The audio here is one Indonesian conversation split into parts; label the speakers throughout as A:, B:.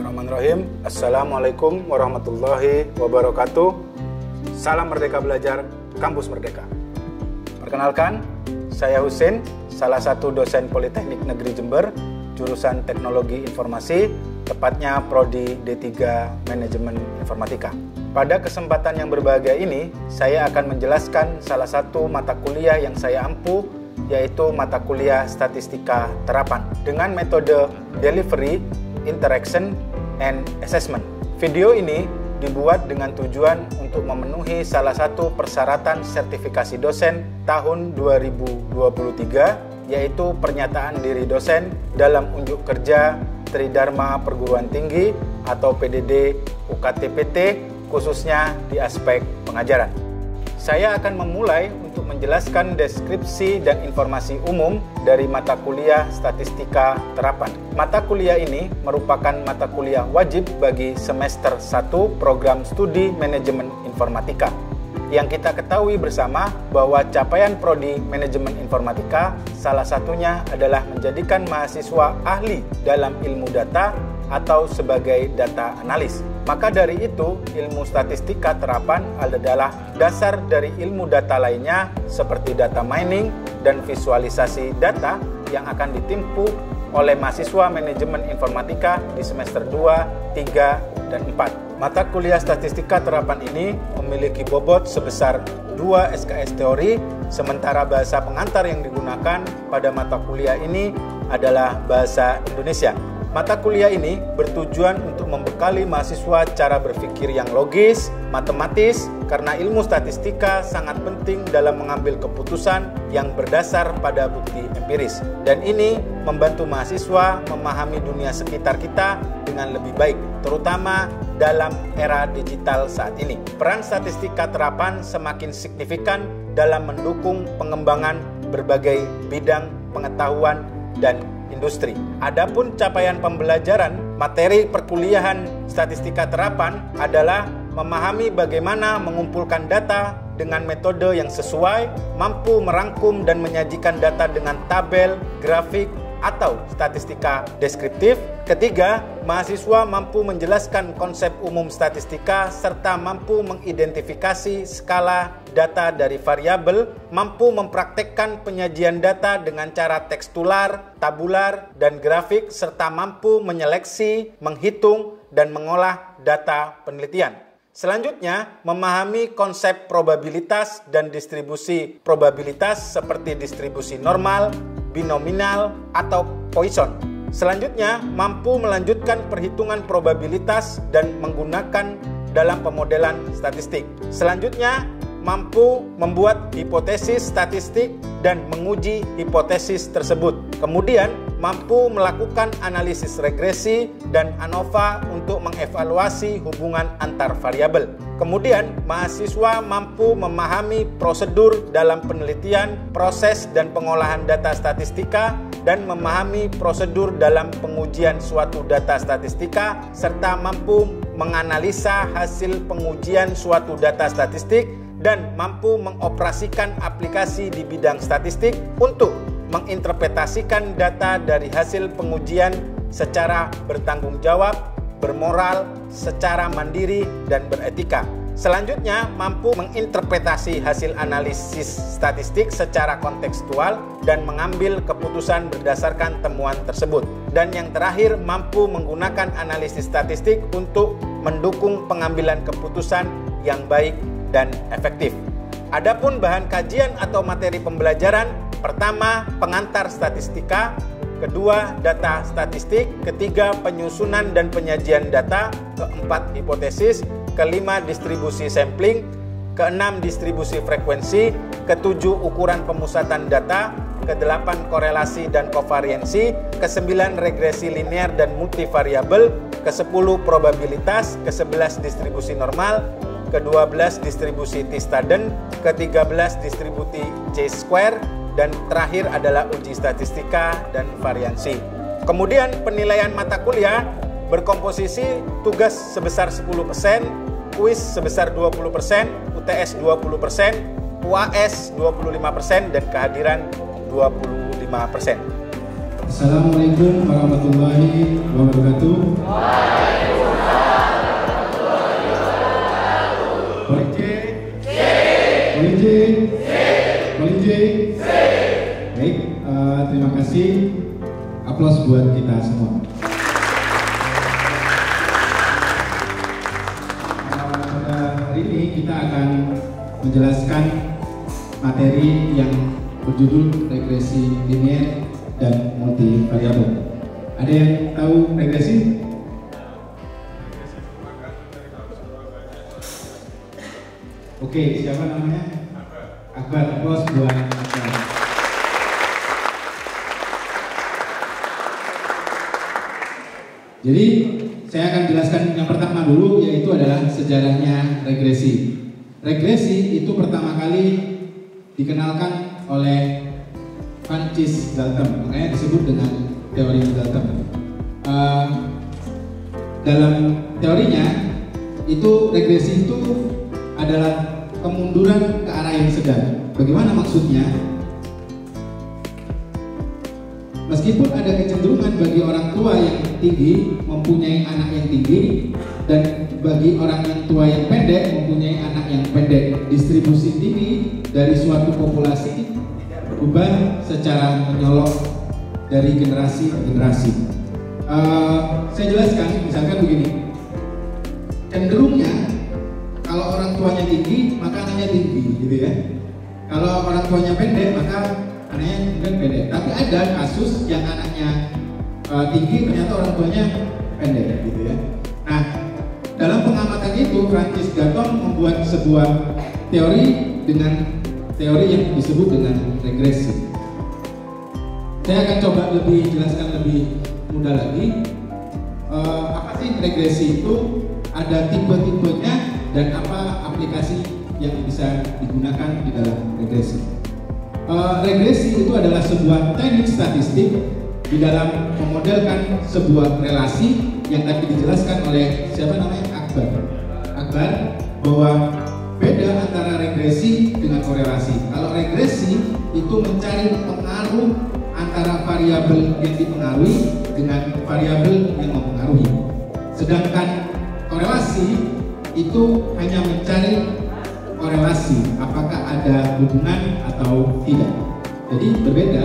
A: Bismillahirrahmanirrahim. Assalamualaikum warahmatullahi wabarakatuh. Salam Merdeka Belajar, Kampus Merdeka. Perkenalkan, saya Husin, salah satu dosen Politeknik Negeri Jember, jurusan Teknologi Informasi, tepatnya Prodi D3 Manajemen Informatika. Pada kesempatan yang berbahagia ini, saya akan menjelaskan salah satu mata kuliah yang saya ampu, yaitu mata kuliah Statistika Terapan dengan metode Delivery, Interaction, and Assessment. Video ini dibuat dengan tujuan untuk memenuhi salah satu persyaratan sertifikasi dosen tahun 2023, yaitu pernyataan diri dosen dalam unjuk kerja Tridharma Perguruan Tinggi atau PDD UKT-PT, khususnya di aspek pengajaran. Saya akan memulai untuk menjelaskan deskripsi dan informasi umum dari mata kuliah Statistika Terapan. Mata kuliah ini merupakan mata kuliah wajib bagi semester 1 program studi manajemen informatika. Yang kita ketahui bersama bahwa capaian Prodi Manajemen Informatika salah satunya adalah menjadikan mahasiswa ahli dalam ilmu data atau sebagai data analis. Maka dari itu, ilmu statistika terapan adalah dasar dari ilmu data lainnya seperti data mining dan visualisasi data yang akan ditempuh oleh mahasiswa manajemen informatika di semester 2, 3, dan 4. Mata kuliah statistika terapan ini memiliki bobot sebesar 2 SKS teori, sementara bahasa pengantar yang digunakan pada mata kuliah ini adalah bahasa Indonesia. Mata kuliah ini bertujuan untuk membekali mahasiswa cara berpikir yang logis, matematis, karena ilmu statistika sangat penting dalam mengambil keputusan yang berdasar pada bukti empiris. Dan ini membantu mahasiswa memahami dunia sekitar kita dengan lebih baik, terutama dalam era digital saat ini. Peran statistika terapan semakin signifikan dalam mendukung pengembangan berbagai bidang pengetahuan dan industri. Adapun capaian pembelajaran materi perkuliahan statistika terapan adalah memahami bagaimana mengumpulkan data dengan metode yang sesuai, mampu merangkum dan menyajikan data dengan tabel, grafik, atau statistika deskriptif. Ketiga, mahasiswa mampu menjelaskan konsep umum statistika serta mampu mengidentifikasi skala data dari variabel, mampu mempraktekkan penyajian data dengan cara tekstular, tabular, dan grafik, serta mampu menyeleksi, menghitung, dan mengolah data penelitian. Selanjutnya, memahami konsep probabilitas dan distribusi probabilitas seperti distribusi normal, binominal, atau Poisson. Selanjutnya, mampu melanjutkan perhitungan probabilitas dan menggunakan dalam pemodelan statistik. Selanjutnya, mampu membuat hipotesis statistik dan menguji hipotesis tersebut. Kemudian, mampu melakukan analisis regresi dan ANOVA untuk mengevaluasi hubungan antar variabel. Kemudian, mahasiswa mampu memahami prosedur dalam penelitian, proses dan pengolahan data statistika, dan memahami prosedur dalam pengujian suatu data statistika, serta mampu menganalisa hasil pengujian suatu data statistik, dan mampu mengoperasikan aplikasi di bidang statistik untuk menginterpretasikan data dari hasil pengujian secara bertanggung jawab, bermoral, secara mandiri, dan beretika. Selanjutnya, mampu menginterpretasi hasil analisis statistik secara kontekstual dan mengambil keputusan berdasarkan temuan tersebut. Dan yang terakhir, mampu menggunakan analisis statistik untuk mendukung pengambilan keputusan yang baik dan efektif. Adapun bahan kajian atau materi pembelajaran, pertama, pengantar statistika, kedua, data statistik, ketiga, penyusunan dan penyajian data, keempat, hipotesis, kelima, distribusi sampling, keenam, distribusi frekuensi, ketujuh, ukuran pemusatan data, kedelapan, korelasi dan kovariansi, kesembilan, regresi linear dan multivariabel, kesepuluh, probabilitas, kesebelas, distribusi normal, ke-12 distribusi T-Student, ke-13 distribusi Ch-square, dan terakhir adalah uji statistika dan variansi. Kemudian penilaian mata kuliah berkomposisi tugas sebesar 10%, kuis sebesar 20%, UTS 20%, UAS 25%, dan kehadiran 25%.
B: Assalamualaikum warahmatullahi wabarakatuh. Baik, terima kasih. Aplaus buat kita semua. Pada hari ini kita akan menjelaskan materi yang berjudul regresi linier dan multivariabel. Ada yang tahu regresi? Oke, siapa namanya? Akbar. Aplaus buat Akbar. Jadi saya akan jelaskan yang pertama dulu, yaitu adalah sejarahnya regresi. Regresi itu pertama kali dikenalkan oleh Francis Galton, makanya disebut dengan teori Galton. Dalam teorinya itu regresi itu adalah kemunduran ke arah yang sedang. Bagaimana maksudnya? Meskipun ada kecenderungan bagi orang tua yang tinggi mempunyai anak yang tinggi, dan bagi orang yang tua yang pendek mempunyai anak yang pendek, distribusi tinggi dari suatu populasi berubah secara menyolok dari generasi ke generasi. Saya jelaskan, misalkan begini, cenderungnya kalau orang tuanya tinggi maka anaknya tinggi, gitu ya. Kalau orang tuanya pendek maka anaknya mungkin pendek. Tapi ada kasus yang anaknya tinggi ternyata orang tuanya pendek, gitu ya. Nah, dalam pengamatan itu Francis Galton membuat sebuah teori dengan teori yang disebut dengan regresi. Saya akan coba lebih jelaskan lebih mudah lagi. Apa sih regresi itu? Ada tipe-tipenya dan apa aplikasi yang bisa digunakan di dalam regresi. Regresi itu adalah sebuah teknik statistik di dalam memodelkan sebuah relasi yang tadi dijelaskan oleh siapa namanya? Akbar, bahwa beda antara regresi dengan korelasi. Kalau regresi itu mencari pengaruh antara variabel yang dipengaruhi dengan variabel yang mempengaruhi. Sedangkan korelasi itu hanya mencari korelasi, apakah ada hubungan atau tidak. Jadi berbeda.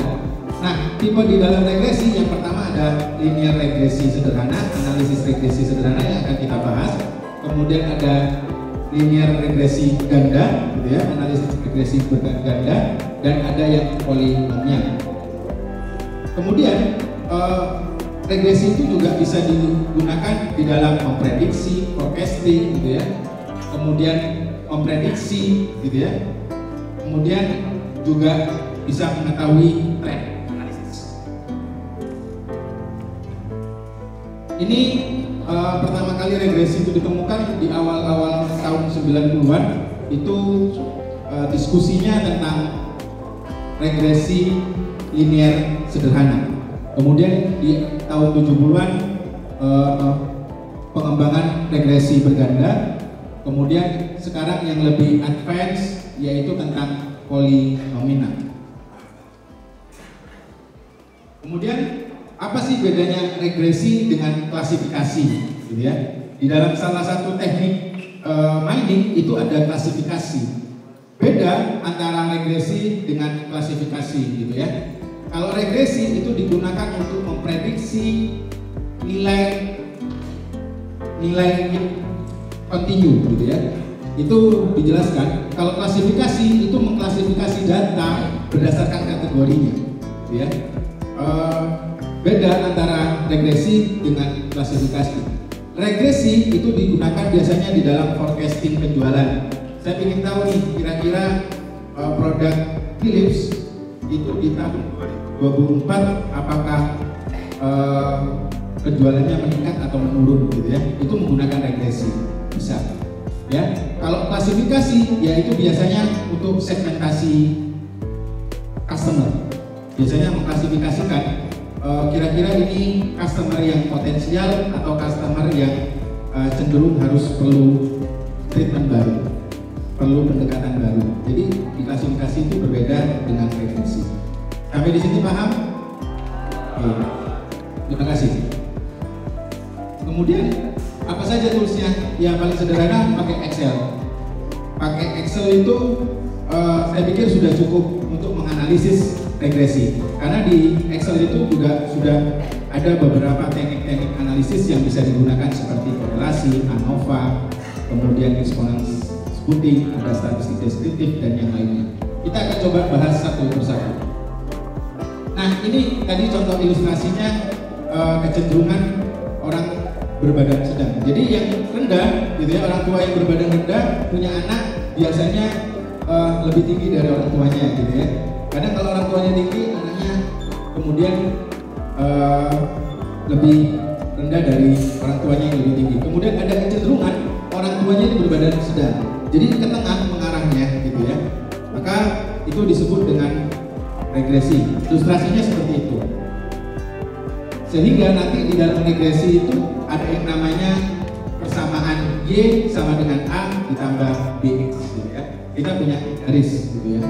B: Nah, tipe di dalam regresi yang pertama ada linear regresi sederhana, analisis regresi sederhana yang akan kita bahas. Kemudian ada linear regresi ganda, gitu ya, analisis regresi berganda, dan ada yang polinomial. Kemudian regresi itu juga bisa digunakan di dalam memprediksi, forecasting, gitu ya. Kemudian memprediksi, gitu ya. Kemudian juga bisa mengetahui tren. Ini pertama kali regresi itu ditemukan di awal-awal tahun 90-an. Itu diskusinya tentang regresi linear sederhana. Kemudian di tahun 70-an pengembangan regresi berganda. Kemudian sekarang yang lebih advance yaitu tentang polinomial. Kemudian apa sih bedanya regresi dengan klasifikasi, gitu ya? Di dalam salah satu teknik mining itu ada klasifikasi. Beda antara regresi dengan klasifikasi, gitu ya. Kalau regresi itu digunakan untuk memprediksi nilai kontinu, gitu ya. Itu dijelaskan. Kalau klasifikasi itu mengklasifikasi data berdasarkan kategorinya, gitu ya. Beda antara regresi dengan klasifikasi. Regresi itu digunakan biasanya di dalam forecasting penjualan. Saya ingin tahu nih, kira-kira produk Philips itu di tahun 2024 apakah penjualannya meningkat atau menurun, gitu ya. Itu menggunakan regresi, bisa. Ya, kalau klasifikasi ya itu biasanya untuk segmentasi customer. Biasanya mengklasifikasikan kira-kira ini customer yang potensial atau customer yang cenderung harus perlu treatment baru, perlu pendekatan baru. Jadi di klasifikasi itu berbeda dengan regresi. Sampai di sini paham? Oke. Terima kasih. Kemudian apa saja toolsnya? Yang paling sederhana pakai Excel. Pakai Excel itu saya pikir sudah cukup untuk menganalisis regresi. Karena di Excel itu juga sudah ada beberapa teknik-teknik analisis yang bisa digunakan seperti korelasi, ANOVA, kemudian exponential splitting, ada statistik deskriptif dan yang lainnya. Kita akan coba bahas satu persatu. Nah, ini tadi contoh ilustrasinya kecenderungan orang berbadan sedang. Jadi yang rendah, gitu ya, orang tua yang berbadan rendah punya anak biasanya lebih tinggi dari orang tuanya, gitu ya. Kadang kalau orang tuanya tinggi, anaknya kemudian lebih rendah dari orang tuanya yang lebih tinggi. Kemudian ada kecenderungan orang tuanya ini berbadan sedang. Jadi ke tengah mengarahnya, gitu ya. Maka itu disebut dengan regresi. Ilustrasinya seperti itu. Sehingga nanti di dalam regresi itu ada yang namanya persamaan Y sama dengan A ditambah BX, gitu ya. Kita punya garis, gitu ya.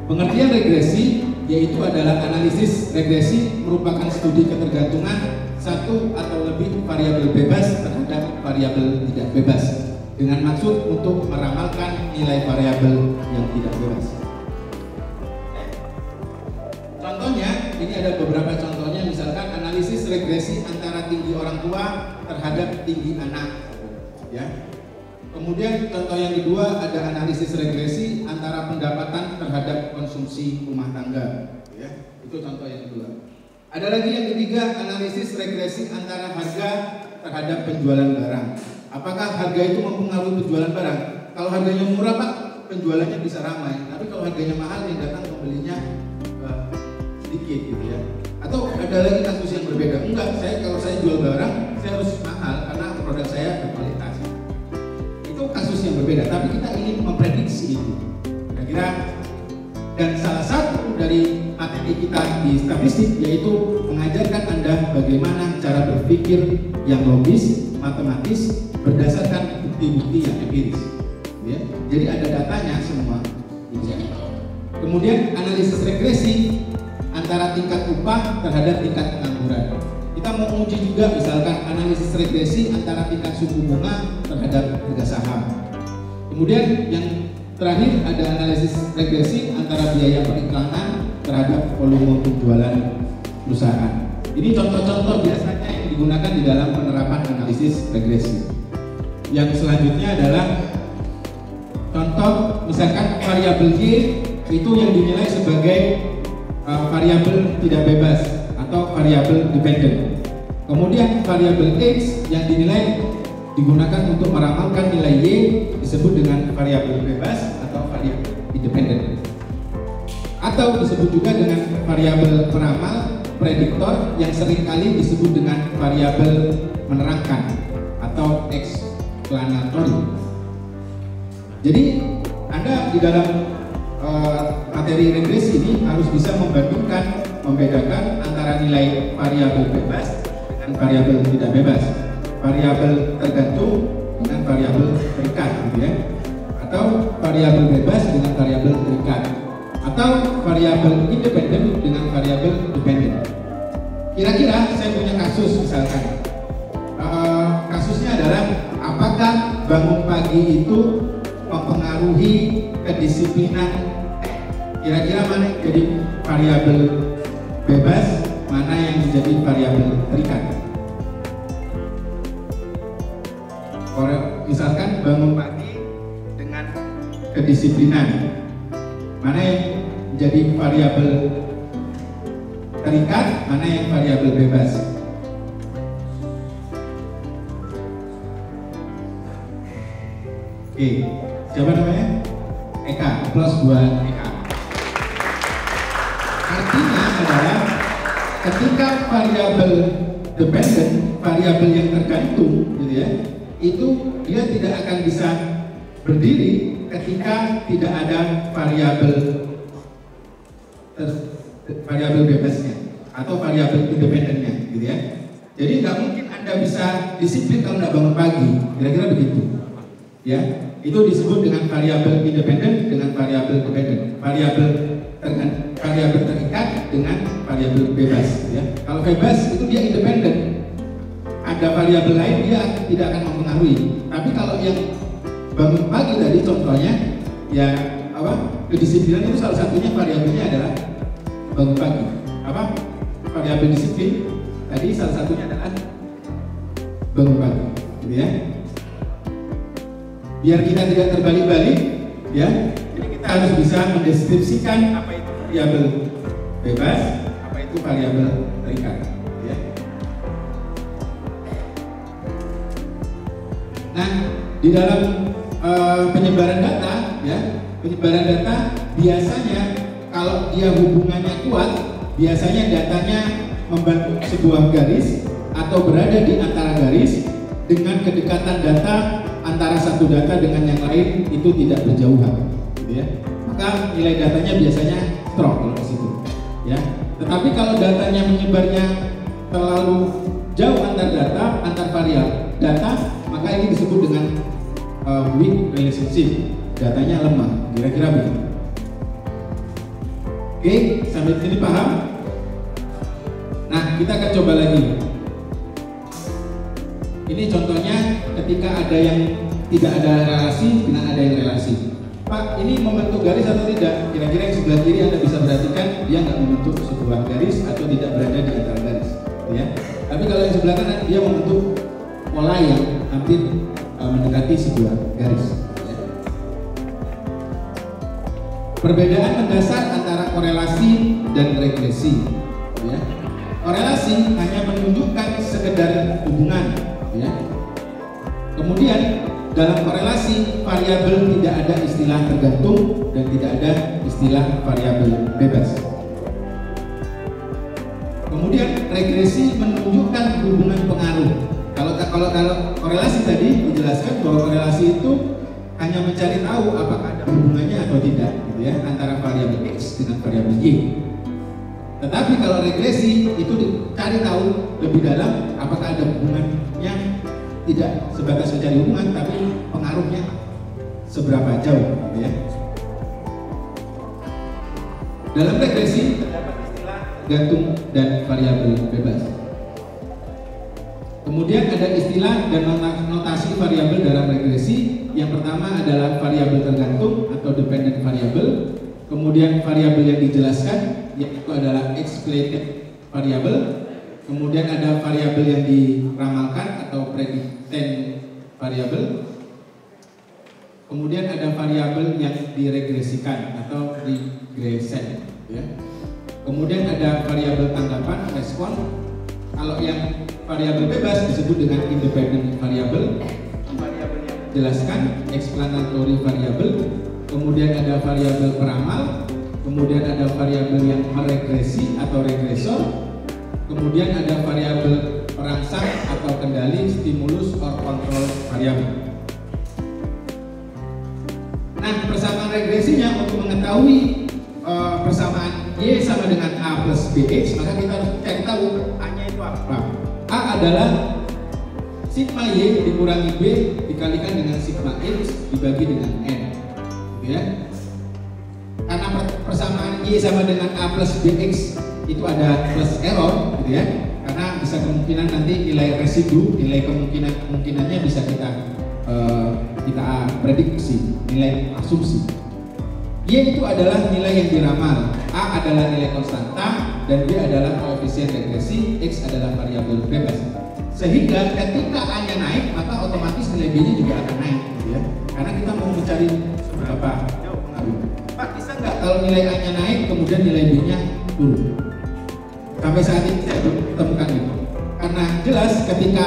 B: Pengertian regresi yaitu adalah analisis regresi merupakan studi ketergantungan satu atau lebih variabel bebas terhadap variabel tidak bebas dengan maksud untuk meramalkan nilai variabel yang tidak bebas. Contohnya, ini ada beberapa contohnya, misalkan analisis regresi antara tinggi orang tua terhadap tinggi anak, ya. Kemudian contoh yang kedua ada analisis regresi antara pendapatan terhadap konsumsi rumah tangga, ya. Itu contoh yang kedua. Ada lagi yang ketiga, analisis regresi antara harga terhadap penjualan barang. Apakah harga itu mempengaruhi penjualan barang? Kalau harganya murah, Pak, penjualannya bisa ramai. Tapi kalau harganya mahal, yang datang pembelinya sedikit, gitu ya. Atau ada lagi kasus yang berbeda. Enggak, kalau saya jual barang, saya harus mahal karena produk saya berkualitas. Itu kasus yang berbeda. Tapi kita ingin memprediksi itu. Kira-kira. Dan salah satu dari materi kita di statistik yaitu mengajarkan Anda bagaimana cara berpikir yang logis, matematis, berdasarkan bukti-bukti yang empiris, ya. Jadi ada datanya semua. Kemudian analisis regresi antara tingkat upah terhadap tingkat pengangguran. Kita mau uji juga misalkan analisis regresi antara tingkat suku bunga terhadap harga saham. Kemudian yang terakhir ada analisis regresi antara biaya periklanan terhadap volume penjualan perusahaan. Ini contoh-contoh biasanya yang digunakan di dalam penerapan analisis regresi. Yang selanjutnya adalah contoh misalkan variabel Y itu yang dinilai sebagai variabel tidak bebas atau variabel dependent. Kemudian variabel X yang dinilai digunakan untuk meramalkan nilai Y disebut dengan variabel bebas atau variabel independen. Atau disebut juga dengan variabel peramal prediktor yang seringkali disebut dengan variabel menerangkan atau explanatory. Jadi Anda di dalam materi regresi ini harus bisa membedakan antara nilai variabel bebas dengan variabel tidak bebas, variabel tergantung dengan variabel terikat, gitu ya, atau variabel bebas dengan variabel terikat, atau variabel independen dengan variabel dependen. Kira-kira saya punya kasus misalkan, kasusnya adalah apakah bangun pagi itu mempengaruhi kedisiplinan? Kira-kira mana yang jadi variabel bebas, mana yang menjadi variabel terikat? Misalkan bangun pagi dengan kedisiplinan, mana yang menjadi variabel terikat, mana yang variabel bebas? Oke, siapa namanya? Eka, plus buat Eka. Artinya adalah ketika variabel dependent, variabel yang tergantung, gitu ya, itu dia tidak akan bisa berdiri ketika tidak ada variabel bebasnya atau variabel independennya, gitu ya. Jadi nggak mungkin Anda bisa disiplin kalau nggak bangun pagi, kira-kira begitu, ya. Itu disebut dengan variabel independen dengan variabel dependen. Variabel terikat dengan variabel bebas. Ya. Kalau bebas itu dia independen. Ada variabel lain dia tidak akan mempengaruhi. Tapi kalau yang bangun pagi tadi contohnya, ya kedisiplinan itu salah satunya variabelnya adalah bangun pagi. Variabel disiplin tadi salah satunya adalah bangun pagi, gitu ya. Biar kita tidak terbalik-balik, ya. Jadi kita harus bisa mendeskripsikan apa itu variabel bebas, apa itu variabel terikat, ya. Nah, di dalam penyebaran data, ya, penyebaran data biasanya kalau dia hubungannya kuat, biasanya datanya membentuk sebuah garis atau berada di antara garis dengan kedekatan data antara satu data dengan yang lain itu tidak berjauhan, gitu ya. Maka nilai datanya biasanya strong kalau di situ, ya. Tetapi kalau datanya menyebarnya terlalu jauh antar data, antar variabel data, maka ini disebut dengan weak relationship, datanya lemah, kira-kira begitu. Oke, sampai sini paham? Nah, kita akan coba lagi. Ini contohnya ketika ada yang tidak ada relasi dengan ada yang relasi. Pak, ini membentuk garis atau tidak? Kira-kira yang sebelah kiri Anda bisa perhatikan dia nggak membentuk sebuah garis atau tidak berada di antara garis, ya. Tapi kalau yang sebelah kanan dia membentuk pola yang hampir mendekati sebuah garis. Ya. Perbedaan mendasar antara korelasi dan regresi. Ya. Korelasi hanya menunjukkan sekedar hubungan. Ya. Kemudian dalam korelasi variabel tidak ada istilah tergantung dan tidak ada istilah variabel bebas. Kemudian regresi menunjukkan hubungan pengaruh. Kalau korelasi tadi dijelaskan bahwa korelasi itu hanya mencari tahu apakah ada hubungannya atau tidak, gitu ya, antara variabel X dengan variabel Y. Tetapi kalau regresi itu dicari tahu lebih dalam apakah ada hubungannya, tidak sebatas mencari hubungan, tapi pengaruhnya seberapa jauh, gitu ya. Dalam regresi terdapat istilah gantung dan variabel bebas. Kemudian ada istilah dan notasi variabel dalam regresi. Yang pertama adalah variabel tergantung atau dependent variable. Kemudian variabel yang dijelaskan yaitu adalah explicit variable. Kemudian ada variabel yang diramalkan atau predicate variable. Kemudian ada variabel yang diregresikan atau regression, ya. Kemudian ada variabel tanggapan respon. Kalau yang variabel bebas disebut dengan independent variable. Variabel yang dijelaskan explanatory variable. Kemudian ada variabel peramal. Kemudian ada variabel yang meregresi atau regresor. Kemudian ada variabel perangsang atau kendali, stimulus or control variable. Nah, persamaan regresinya untuk mengetahui persamaan Y sama dengan A plus BX, maka kita harus cari tahu A-nya itu apa. A adalah sigma Y dikurangi B dikalikan dengan sigma X dibagi dengan N, gitu ya. Karena persamaan Y sama dengan A plus BX itu ada plus error, gitu ya. Karena bisa kemungkinan nanti nilai residu, nilai kemungkinannya bisa kita prediksi, nilai asumsi. Y itu adalah nilai yang diramal, A adalah nilai konstanta, dan B adalah koefisien regresi, X adalah variabel bebas. Sehingga ketika A-nya naik, maka otomatis nilai B-nya juga akan naik, gitu ya. Karena kita mau mencari seberapa jauh pengaruh. Pak, bisa nggak kalau nilai A-nya naik, kemudian nilai B-nya turun? Sampai saat ini saya belum temukan itu. Karena jelas ketika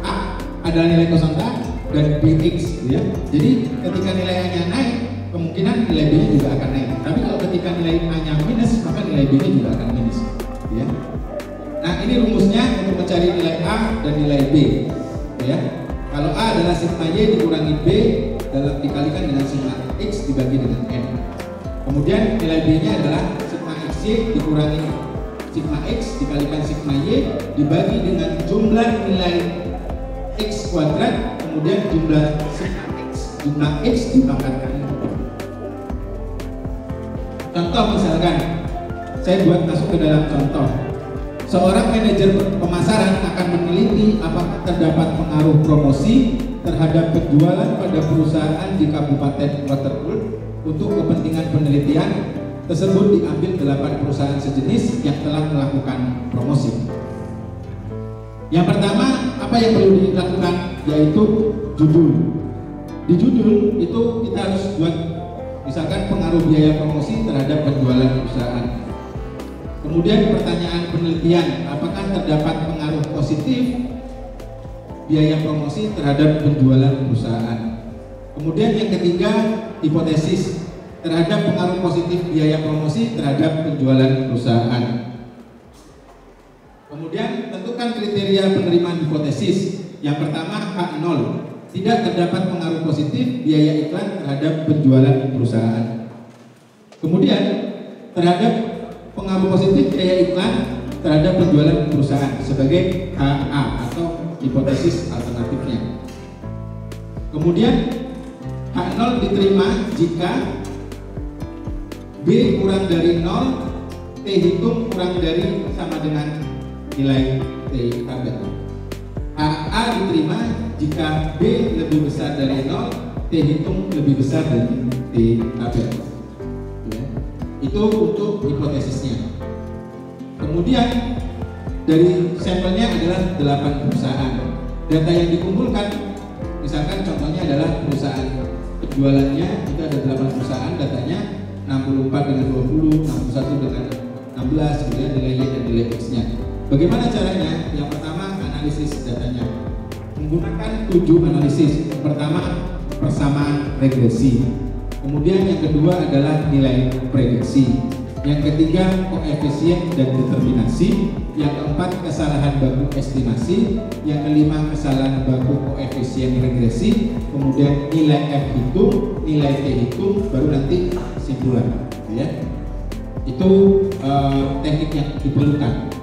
B: A adalah nilai konstanta dan BX, gitu ya. Jadi ketika nilai A-nya naik, kemungkinan nilai B-nya juga akan naik. Tapi kalau ketika nilai A-nya minus, maka nilai B-nya juga akan minus, ya. Nah, ini rumusnya untuk mencari nilai A dan nilai B, ya. Kalau A adalah sigma Y dikurangi B dikalikan dengan sigma X dibagi dengan N. Kemudian nilai B-nya adalah sigma XY dikurangi sigma X dikalikan sigma Y dibagi dengan jumlah nilai X kuadrat kemudian jumlah sigma X jumlah X dipangkatkan. Contoh misalkan, saya buat masuk ke dalam contoh. Seorang manajer pemasaran akan meneliti apakah terdapat pengaruh promosi terhadap penjualan pada perusahaan di Kabupaten Waterpool. Untuk kepentingan penelitian tersebut diambil 8 perusahaan sejenis yang telah melakukan promosi. Yang pertama, apa yang perlu dilakukan? Yaitu judul. Di judul itu kita harus buat misalkan pengaruh biaya promosi terhadap penjualan perusahaan. Kemudian pertanyaan penelitian, apakah terdapat pengaruh positif biaya promosi terhadap penjualan perusahaan. Kemudian yang ketiga, hipotesis, terhadap pengaruh positif biaya promosi terhadap penjualan perusahaan. Kemudian tentukan kriteria penerimaan hipotesis. Yang pertama, H0, tidak terdapat pengaruh positif biaya iklan terhadap penjualan perusahaan. Kemudian terhadap pengaruh positif biaya iklan terhadap penjualan perusahaan sebagai HA atau hipotesis alternatifnya. Kemudian H0 diterima jika B kurang dari 0, T hitung kurang dari sama dengan nilai T tabel. HA diterima jika B lebih besar dari 0, T hitung lebih besar dari T tabel. Itu untuk hipotesisnya. Kemudian dari sampelnya adalah 8 perusahaan. Data yang dikumpulkan, misalkan contohnya adalah perusahaan penjualannya itu ada 8 perusahaan, datanya 64 dengan 20, 61 dengan 16, kemudian nilai Y dan nilai X-nya. Bagaimana caranya? Yang pertama, analisis datanya menggunakan 7 analisis. Pertama, persamaan regresi. Kemudian yang kedua adalah nilai prediksi. Yang ketiga, koefisien dan determinasi. Yang keempat, kesalahan baku estimasi. Yang kelima, kesalahan baku koefisien regresi. Kemudian nilai F hitung, nilai T hitung, baru nanti kesimpulan. Ya. Itu teknik yang diperlukan.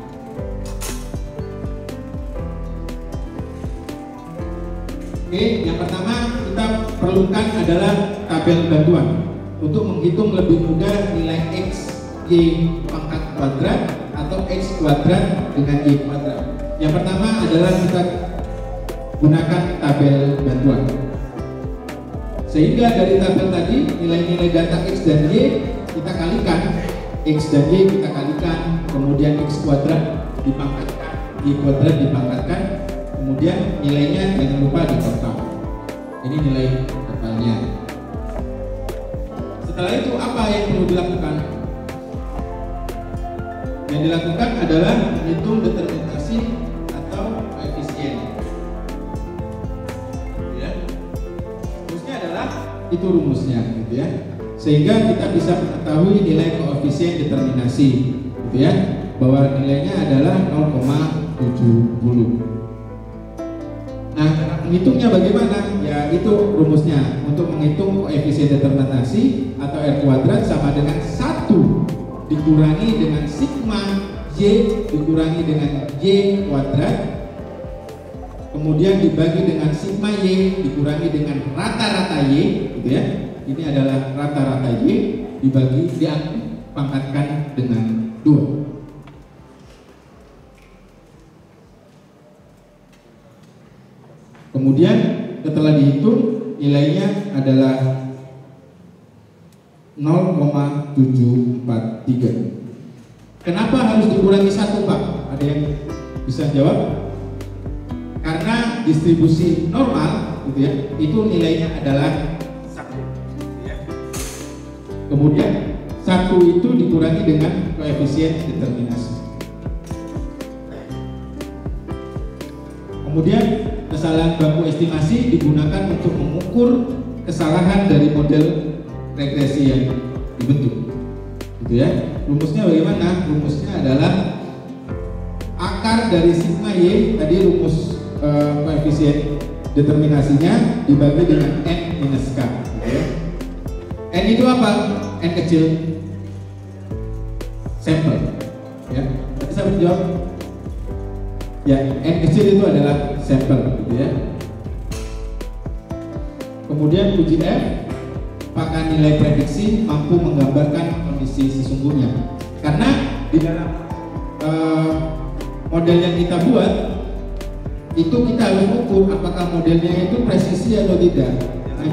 B: Oke, yang pertama kita perlukan adalah tabel bantuan untuk menghitung lebih mudah nilai X, Y pangkat kuadrat atau X kuadrat dengan Y kuadrat. Yang pertama adalah kita gunakan tabel bantuan. Sehingga dari tabel tadi nilai-nilai data X dan Y kita kalikan, X dan Y kita kalikan, kemudian X kuadrat dipangkatkan, Y kuadrat dipangkatkan, kemudian nilainya jangan lupa ditotal. Ini nilai totalnya. Setelah itu apa yang perlu dilakukan? Yang dilakukan adalah menghitung determinasi atau koefisien. Ya. Rumusnya adalah itu rumusnya, gitu ya. Sehingga kita bisa mengetahui nilai koefisien determinasi, gitu ya, bahwa nilainya adalah 0,70. Nah, cara menghitungnya bagaimana? Ya, itu rumusnya. Untuk menghitung koefisien determinasi atau R kuadrat sama dengan 1 dikurangi dengan sigma Y dikurangi dengan Y kuadrat, kemudian dibagi dengan sigma Y dikurangi dengan rata-rata Y, gitu ya. Ini adalah rata-rata Y dibagi dipangkatkan dengan 2. Kemudian setelah dihitung nilainya adalah 0,743. Kenapa harus dikurangi 1, Pak? Ada yang bisa jawab? Karena distribusi normal, gitu ya, itu nilainya adalah 1. Kemudian 1 itu dikurangi dengan koefisien determinasi. Kemudian kesalahan baku estimasi digunakan untuk mengukur kesalahan dari model regresi yang dibentuk, gitu ya. Rumusnya bagaimana? Rumusnya adalah akar dari sigma Y, tadi rumus koefisien determinasinya dibagi dengan N minus K, gitu ya. N itu apa? N kecil, sampel, ya. Bisa menjawab? Ya, N kecil itu adalah sampel, gitu ya. Kemudian uji F, apakah nilai prediksi mampu menggambarkan kondisi sesungguhnya. Karena di dalam model yang kita buat itu kita harus ukur apakah modelnya itu presisi atau tidak.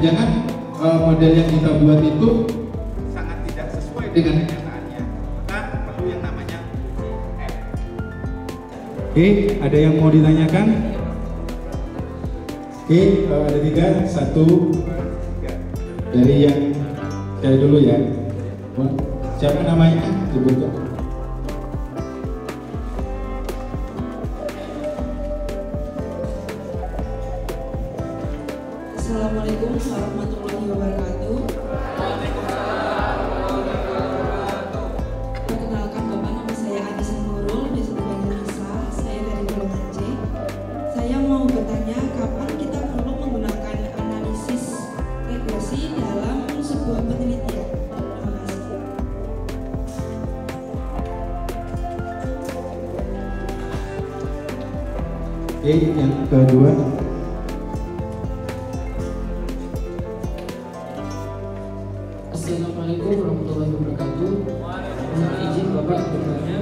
B: Jangan model yang kita buat itu sangat tidak sesuai dengan kenyataannya. Maka perlu yang namanya uji F. Oke, ada yang mau ditanyakan? Oke, ada 3, 1, 2, 3. Dari yang saya dulu ya. Siapa namanya? Sebutkan.
C: Assalamualaikum warahmatullahi wabarakatuh. Perkenalkan Bapak, nama saya Adisa Nurul, desa Banjarnegara. Saya dari golongan C. Saya mau bertanya, kapan kita perlu menggunakan analisis regresi dalam sebuah penelitian? Terima kasih.
B: Oke, yang kedua.
D: Assalamualaikum warahmatullahi wabarakatuh. Mohon izin Bapak bertanya.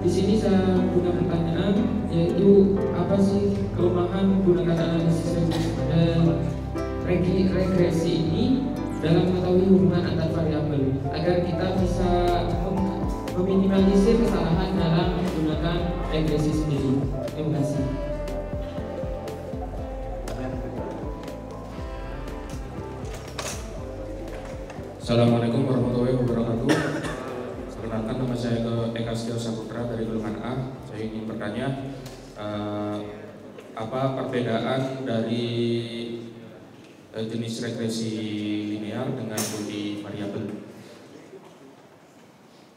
D: Di sini saya punya pertanyaan, yaitu apa sih kelemahan menggunakan analisis regresi ini dalam mengetahui hubungan antar variabel agar kita bisa meminimalisir kesalahan dalam menggunakan regresi sendiri. Terima kasih.
E: Assalamualaikum warahmatullahi wabarakatuh. Perkenalkan, nama saya Eka Setio Saputra dari golongan A. Saya ingin bertanya, apa perbedaan dari jenis regresi linear dengan multivariabel?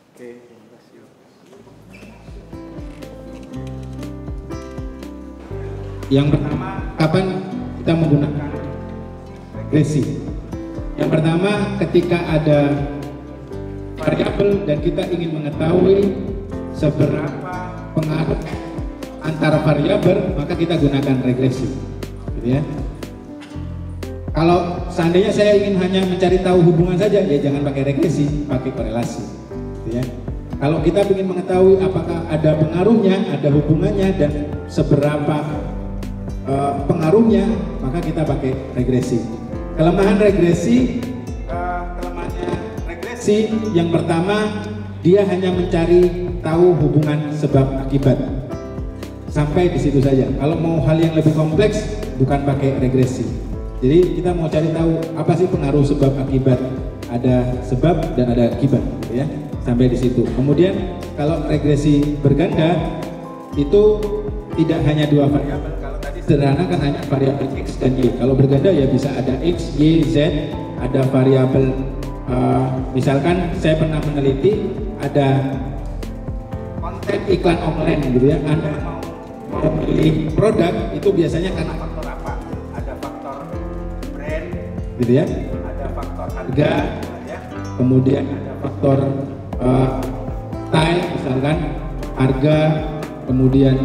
A: Oke, terima kasih.
B: Yang pertama, kapan kita menggunakan regresi? Yang pertama, ketika ada variabel dan kita ingin mengetahui seberapa pengaruh antara variabel, maka kita gunakan regresi, gitu ya. Kalau seandainya saya ingin hanya mencari tahu hubungan saja, ya jangan pakai regresi, pakai korelasi, gitu ya. Kalau kita ingin mengetahui apakah ada pengaruhnya, ada hubungannya, dan seberapa pengaruhnya, maka kita pakai regresi. Kelemahannya regresi yang pertama, dia hanya mencari tahu hubungan sebab akibat. Sampai di situ saja. Kalau mau hal yang lebih kompleks, bukan pakai regresi. Jadi kita mau cari tahu apa sih pengaruh sebab akibat. Ada sebab dan ada akibat, ya. Sampai di situ. Kemudian kalau regresi berganda itu tidak hanya dua variabel. Kalau tadi sederhana kan hanya variabel X dan Y. Kalau berganda ya bisa ada X, Y, Z, ada variabel misalkan saya pernah meneliti ada konten iklan online gitu ya. Anda mau memilih produk itu biasanya karena faktor apa? Ada faktor brand gitu ya, ada faktor harga ya, kemudian ada faktor style misalkan harga, kemudian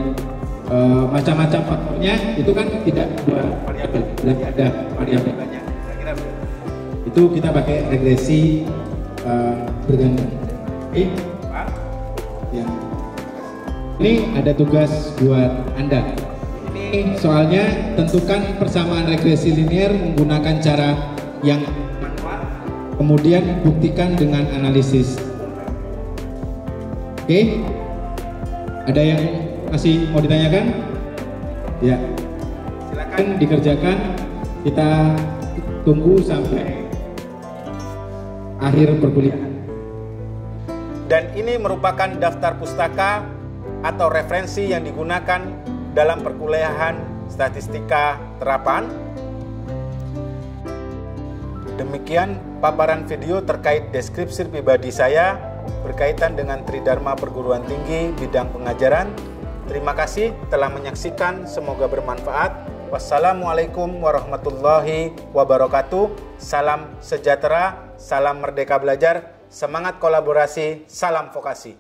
B: macam-macam faktornya itu kan tidak dua variabel, berarti ada variabel banyak. Kira-kira itu kita pakai regresi berganda. Oke, Pak. Ya. Ini ada tugas buat Anda. Ini soalnya tentukan persamaan regresi linear menggunakan cara yang manual, kemudian buktikan dengan analisis. Oke, ada yang masih mau ditanyakan? Ya, silakan dikerjakan. Kita tunggu sampai akhir perkuliahan.
A: Dan ini merupakan daftar pustaka atau referensi yang digunakan dalam perkuliahan statistika terapan. Demikian paparan video terkait deskripsi pribadi saya berkaitan dengan Tridharma Perguruan Tinggi bidang pengajaran. Terima kasih telah menyaksikan, semoga bermanfaat. Wassalamualaikum warahmatullahi wabarakatuh. Salam sejahtera, salam merdeka belajar, semangat kolaborasi, salam vokasi.